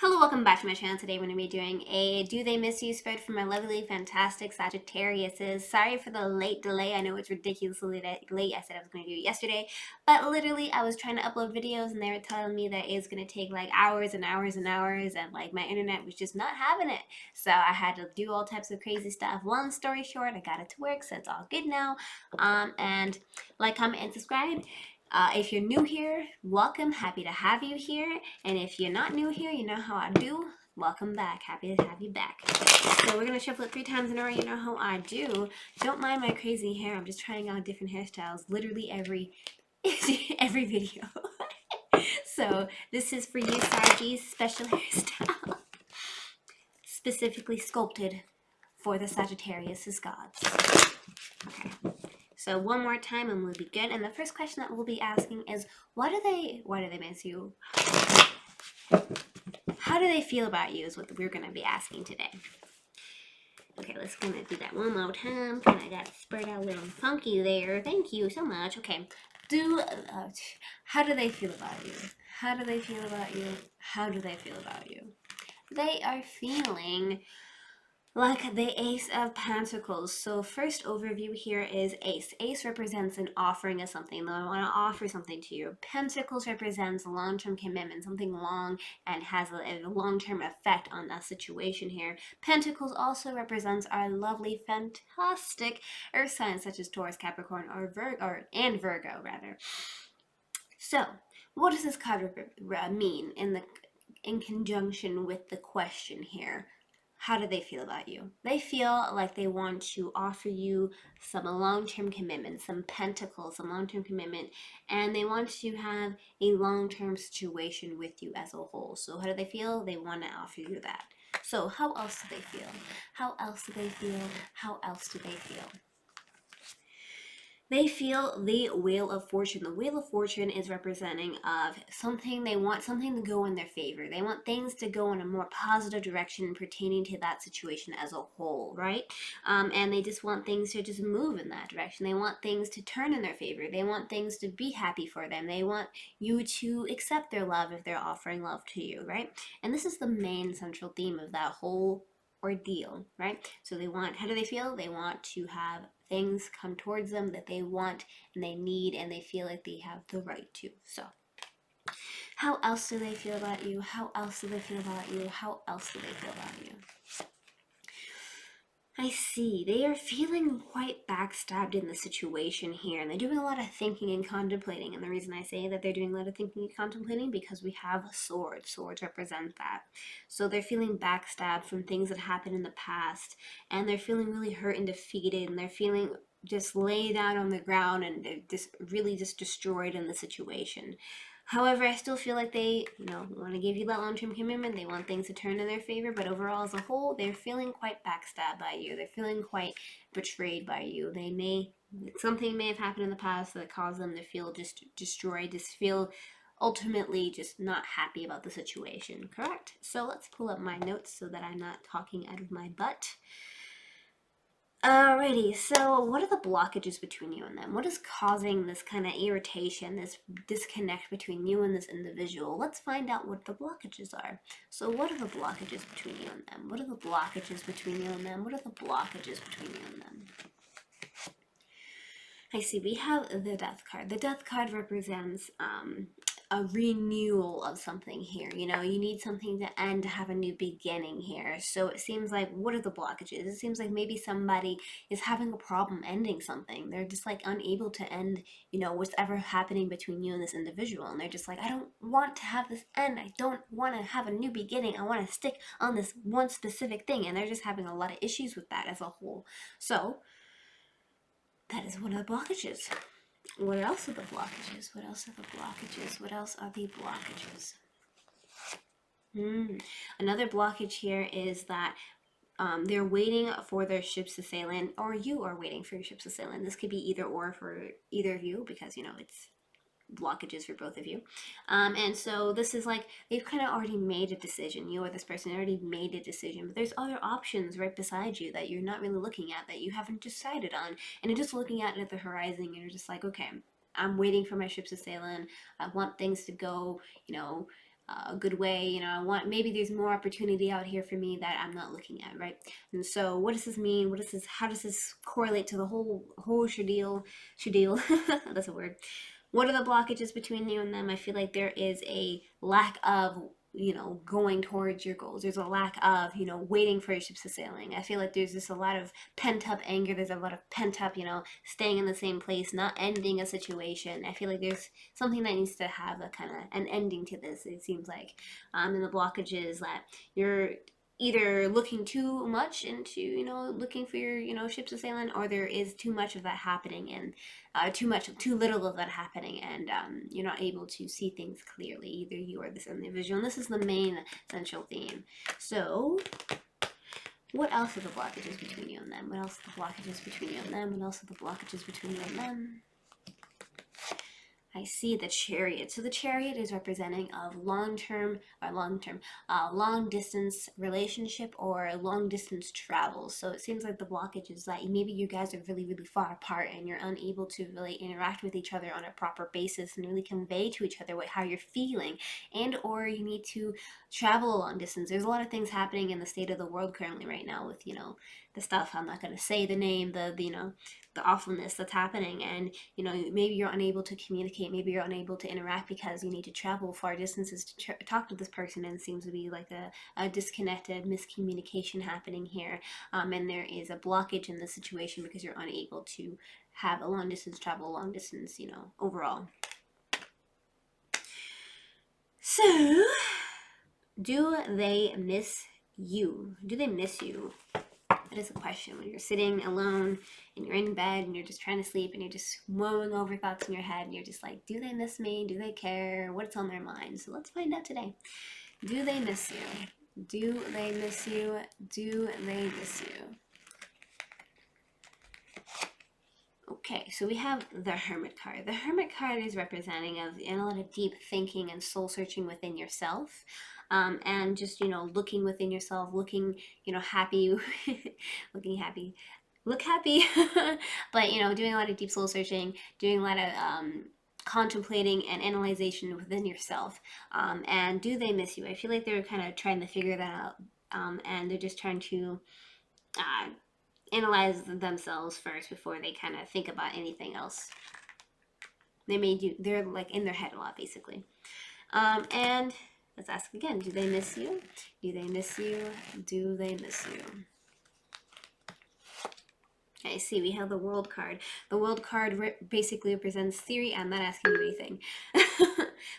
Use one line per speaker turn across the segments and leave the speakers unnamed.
Hello, welcome back to my channel. Today we're going to be doing a Do They Miss You spread for my lovely, fantastic Sagittariuses. Sorry for the late delay. I know it's ridiculously late. I said I was going to do it yesterday, but literally I was trying to upload videos and they were telling me that it's going to take like hours and hours and hours, and like my internet was just not having it. So I had to do all types of crazy stuff. Long story short, I got it to work, so it's all good now. And like, comment, and subscribe. If you're new here, welcome. Happy to have you here. And if you're not new here, you know how I do. Welcome back. Happy to have you back. So we're going to shuffle it 3 times in a row. You know how I do. Don't mind my crazy hair. I'm just trying out different hairstyles literally every every video. So this is for you, Saggies, special hairstyle. Specifically sculpted for the Sagittarius' gods. Okay. So one more time and we'll be good. And the first question that we'll be asking is, why do they miss you? How do they feel about you is what we're going to be asking today. Okay, let's gonna do that one more time. Kind of got spread out a little funky there. Thank you so much. Okay, how do they feel about you? How do they feel about you? How do they feel about you? They are feeling like the Ace of Pentacles. So first overview here is Ace. Ace represents an offering of something. They want to offer something to you. Pentacles represents long-term commitment, something long and has a long-term effect on that situation here. Pentacles also represents our lovely, fantastic earth signs such as Taurus, Capricorn, or Virgo rather. So what does this card mean in conjunction with the question here? How do they feel about you? They feel like they want to offer you some long-term commitment, some pentacles, some long-term commitment, and they want to have a long-term situation with you as a whole. So how do they feel? They want to offer you that. So how else do they feel? How else do they feel? How else do they feel? They feel the Wheel of Fortune. The Wheel of Fortune is representing of something, they want something to go in their favor. They want things to go in a more positive direction pertaining to that situation as a whole, right? And they just want things to just move in that direction. They want things to turn in their favor. They want things to be happy for them. They want you to accept their love if they're offering love to you, right? And this is the main central theme of that whole ordeal, right? So they want, how do they feel? They want to have things come towards them that they want and they need and they feel like they have the right to. So how else do they feel about you? How else do they feel about you? How else do they feel about you? I see. They are feeling quite backstabbed in the situation here, and they're doing a lot of thinking and contemplating. And the reason I say that they're doing a lot of thinking and contemplating because we have swords. Swords represent that. So they're feeling backstabbed from things that happened in the past, and they're feeling really hurt and defeated, and they're feeling just laid out on the ground, and they're just really just destroyed in the situation. However, I still feel like they, want to give you that long-term commitment. They want things to turn in their favor, but overall, as a whole, they're feeling quite backstabbed by you. They're feeling quite betrayed by you. Something may have happened in the past that caused them to feel just destroyed, just feel ultimately just not happy about the situation, correct? So let's pull up my notes so that I'm not talking out of my butt. Alrighty, so what are the blockages between you and them? What is causing this kind of irritation, this disconnect between you and this individual? Let's find out what the blockages are. So what are the blockages between you and them? What are the blockages between you and them? What are the blockages between you and them? I see, we have the Death card. The Death card represents a renewal of something here. You need something to end to have a new beginning here. So it seems like, what are the blockages? It seems like maybe somebody is having a problem ending something. They're just like unable to end, what's ever happening between you and this individual. And they're just like, I don't want to have this end. I don't want to have a new beginning. I want to stick on this one specific thing. And they're just having a lot of issues with that as a whole. So that is one of the blockages. What else are the blockages? What else are the blockages? What else are the blockages? Another blockage here is that they're waiting for their ships to sail in, or you are waiting for your ships to sail in. This could be either or for either of you because, it's blockages for both of you. And so this is like, they've kind of already made a decision. You or this person already made a decision, but there's other options right beside you that you're not really looking at, that you haven't decided on. And you're just looking at it at the horizon and you're just like, okay, I'm waiting for my ships to sail in. I want things to go, a good way. You know, I want, maybe there's more opportunity out here for me that I'm not looking at, right? And so what does this mean? What does this, how does this correlate to the whole shadeal? That's a word. What are the blockages between you and them? I feel like there is a lack of, you know, going towards your goals. There's a lack of, you know, waiting for your ships to sailing. I feel like there's just a lot of pent up anger. There's a lot of pent up, you know, staying in the same place, not ending a situation. I feel like there's something that needs to have a kind of an ending to this. It seems like, and the blockages that you're either looking too much into, you know, looking for your, you know, ships to sail in, or there is too much of that happening, and too little of that happening, and you're not able to see things clearly, either you or this individual. And this is the main central theme. So what else are the blockages between you and them? What else are the blockages between you and them? What else are the blockages between you and them? I see the Chariot. So the Chariot is representing of long distance relationship or long distance travel. So it seems like the blockage is that maybe you guys are really, really far apart and you're unable to really interact with each other on a proper basis and really convey to each other how you're feeling, and or you need to travel a long distance. There's a lot of things happening in the state of the world currently right now with, you know, the stuff. I'm not going to say the name, the you know, the awfulness that's happening, and you know, maybe you're unable to communicate, maybe you're unable to interact because you need to travel far distances to talk to this person, and it seems to be like a disconnected miscommunication happening here, and there is a blockage in the situation because you're unable to have a long distance travel, long distance, you know, overall. So do they miss you? Do they miss you? That is a question. When you're sitting alone and you're in bed and you're just trying to sleep and you're just mulling over thoughts in your head and you're just like, do they miss me? Do they care? What's on their mind? So let's find out today. Do they miss you? Do they miss you? Do they miss you? Okay, so we have the Hermit card. The Hermit card is representing of a lot of deep thinking and soul searching within yourself, and just, you know, looking within yourself, looking, you know, happy, looking happy, look happy, but, you know, doing a lot of deep soul searching, doing a lot of contemplating and analyzation within yourself. And do they miss you? I feel like they're kind of trying to figure that out, and they're just trying to analyze themselves first before they kind of think about anything else. They're like in their head a lot, basically. And let's ask again, do they miss you? Do they miss you? Do they miss you? I see we have the World card. The World card basically represents theory. I'm not asking you anything.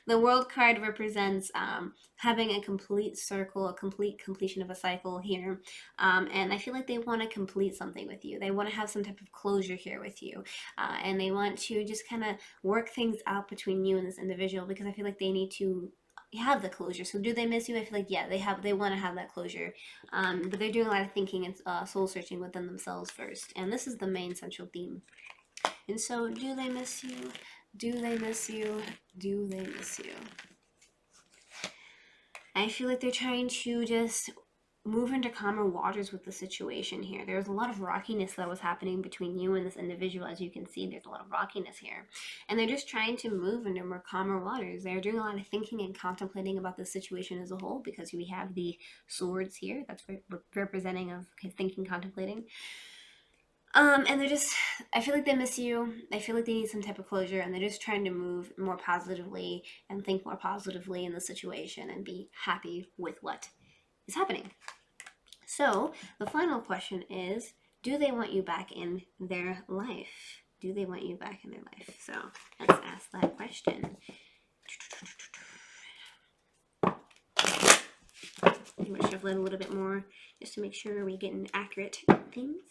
The World card represents having a complete circle, a complete completion of a cycle here. And I feel like they want to complete something with you. They want to have some type of closure here with you. And they want to just kind of work things out between you and this individual, because I feel like they need to have the closure. So do they miss you? I feel like, yeah, they want to have that closure, but they're doing a lot of thinking and soul searching within themselves first, and this is the main central theme. And so do they miss you? Do they miss you? Do they miss you? I feel like they're trying to just move into calmer waters with the situation here. There's a lot of rockiness that was happening between you and this individual. As you can see, there's a lot of rockiness here. And they're just trying to move into more calmer waters. They're doing a lot of thinking and contemplating about the situation as a whole, because we have the swords here. That's representing of thinking, contemplating. And they're just, I feel like they miss you. I feel like they need some type of closure, and they're just trying to move more positively and think more positively in the situation and be happy with what is happening. So the final question is, do they want you back in their life? Do they want you back in their life? So let's ask that question. I'm going to shuffle it a little bit more just to make sure we're getting accurate things.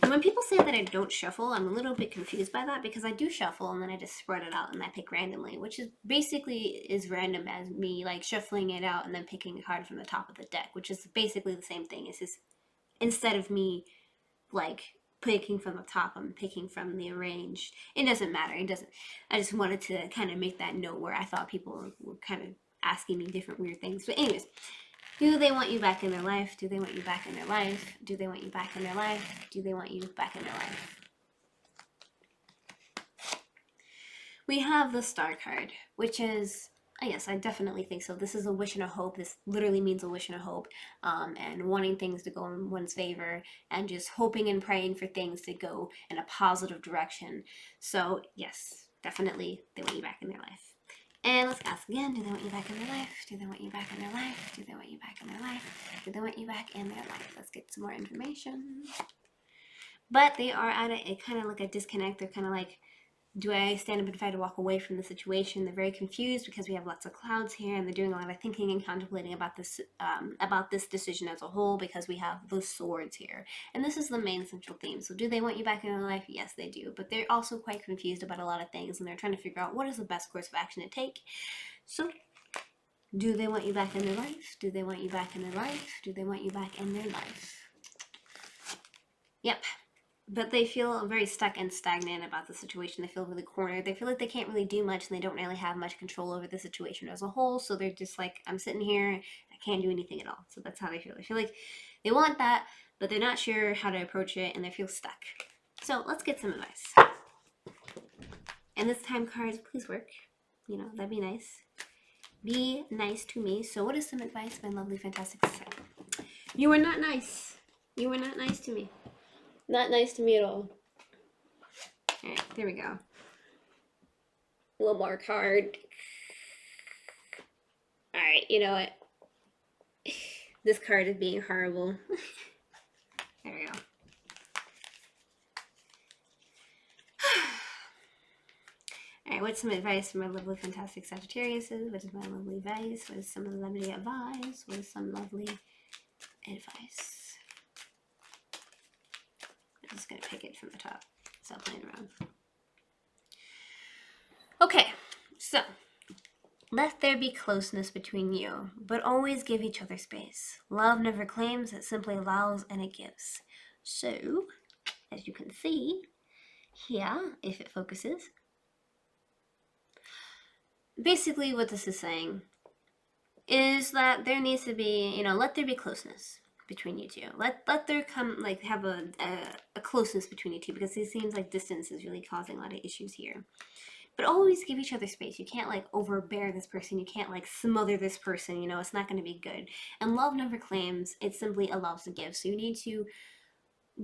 And when people say that I don't shuffle, I'm a little bit confused by that, because I do shuffle and then I just spread it out and I pick randomly, which is basically as random as me like shuffling it out and then picking a card from the top of the deck, which is basically the same thing. It's just, instead of me like picking from the top, I'm picking from the arranged. It doesn't matter. It doesn't. I just wanted to kind of make that note where I thought people were kind of asking me different weird things. But anyways, do they want you back in their life? Do they want you back in their life? Do they want you back in their life? Do they want you back in their life? We have the Star card, which is Yes, I definitely think so. This is a wish and a hope. This literally means a wish and a hope, and wanting things to go in one's favor, and just hoping and praying for things to go in a positive direction. So, yes, definitely they want you back in their life. And let's ask again, do they want you back in their life? Do they want you back in their life? Do they want you back in their life? Do they want you back in their life? Let's get some more information. But they are at a kind of like a disconnect. They're kind of like, do I stand up and try to walk away from the situation? They're very confused because we have lots of clouds here, and they're doing a lot of thinking and contemplating about this decision as a whole, because we have the swords here, and this is the main central theme. So, do they want you back in their life? Yes, they do, but they're also quite confused about a lot of things, and they're trying to figure out what is the best course of action to take. So, do they want you back in their life? Do they want you back in their life? Do they want you back in their life? Yep. But they feel very stuck and stagnant about the situation. They feel really cornered. They feel like they can't really do much, and they don't really have much control over the situation as a whole. So they're just like, I'm sitting here, I can't do anything at all. So that's how they feel. They feel like they want that, but they're not sure how to approach it, and they feel stuck. So let's get some advice. And this time, cards, please work. You know, that'd be nice. Be nice to me. So what is some advice, my lovely, fantastic society? You were not nice. You were not nice to me. Not nice to me at all. Alright, there we go. One more card. Alright, you know what? This card is being horrible. There we go. Alright, what's some advice from my lovely, fantastic Sagittarius? What is my lovely advice? What is some lovely advice? What is some lovely advice? I'm just going to pick it from the top. Stop playing around. Okay, so let there be closeness between you, but always give each other space. Love never claims, it simply allows and it gives. So, as you can see here, if it focuses, basically what this is saying is that there needs to be, let there be closeness between you two. Let there come, have a closeness between you two, because it seems like distance is really causing a lot of issues here. But always give each other space. You can't overbear this person. You can't smother this person. It's not going to be good. And love never claims. It simply allows to give. So you need to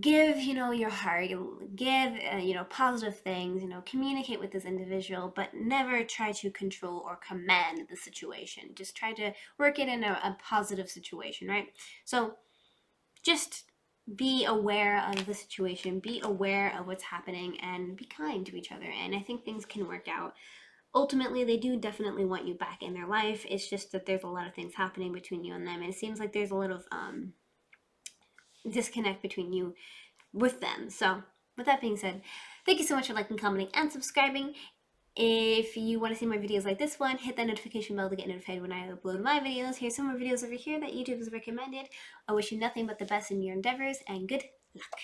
give, your heart. Give, positive things. Communicate with this individual, but never try to control or command the situation. Just try to work it in a positive situation, right? So just be aware of the situation, be aware of what's happening, and be kind to each other. And I think things can work out. Ultimately, they do definitely want you back in their life. It's just that there's a lot of things happening between you and them, and it seems like there's a lot of disconnect between you with them. So with that being said, thank you so much for liking, commenting, and subscribing. If you want to see more videos like this one, hit that notification bell to get notified when I upload my videos. Here's some more videos over here that YouTube has recommended. I wish you nothing but the best in your endeavors, and good luck.